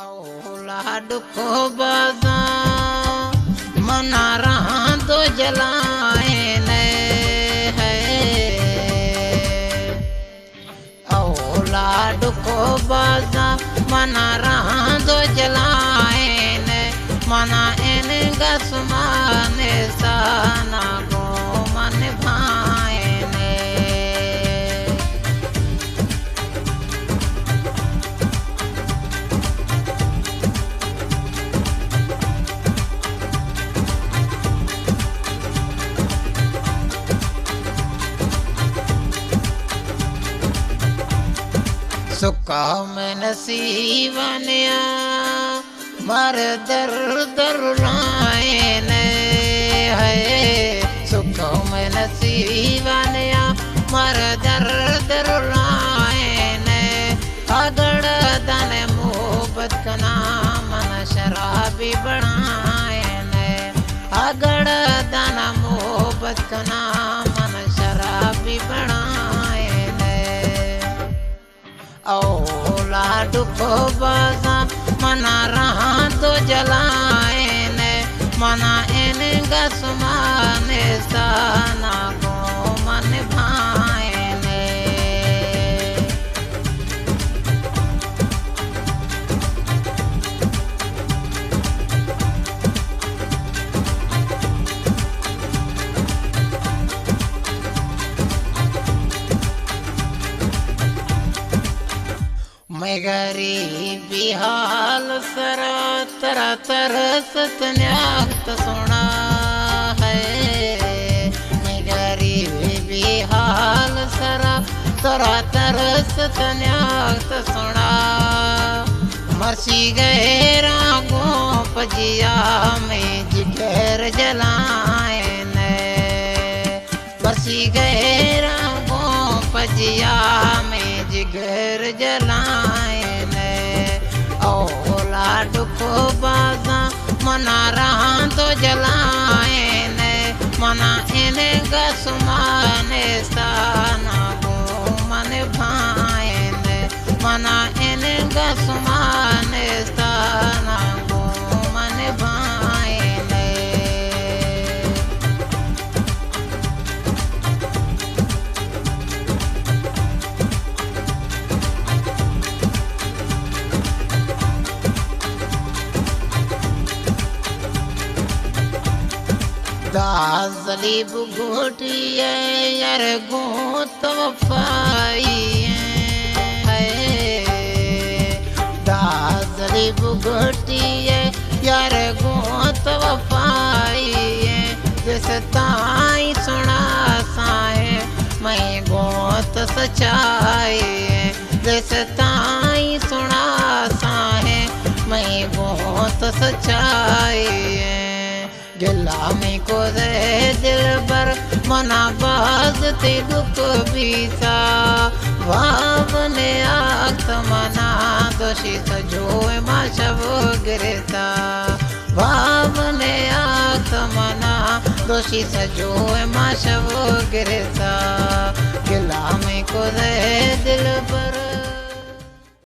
औलाद को बाजा मना रहा तो जलाए ने है। औलाद को बाजा मना रहा तो जलाए ने मना इन गसमाने साना को मन भाए ने। सुखा में नसीबनिया मर दर दर लाए ने है। सुखा में नसीबनिया मर दर दर लाए ने। अगड़ दन मोहब्बत का नाम मन शराबी बनाए ने। अगड़ दन मोहब्बत का नाम मन शराबी बनाए ने। औलाद को बाजा मना रहा तो जलाए ने मना इन गसमाने साना को मन भाए ने। मैं गरीबी हाल सरा तरा तरसत न्याक्त सुना है। मैं गरीबी हाल सरा तरा तरसत न्याक्त सुना। मरसी गए रागों पजिया में जिगर जलाए ने। मरसी गए रागों पजिया में जिगर जलाए ने। औलाद को बाजा मना रहा तो जलाए ने मना इन गसमाने साना को मन भाए ने। मना इन गसमाने साना को मन भाए ने। दाजली बुगोटिए यार गोत वफाई है। दाजली बुगोटिए यार गोत वफाई है। जैसे ताई सुना साए मैं गोत सच्चाई है। जैसे ताई सुना साए मैं गोत सच्चाई है। गिला में को दे दिल पर मना बाज ते दुख बीसा। वावने आख मना दोषी सजोए मा शब गिरता। वावने आख मना दोषी सजोए मा शब गिरता। गिला में को दे दिल पर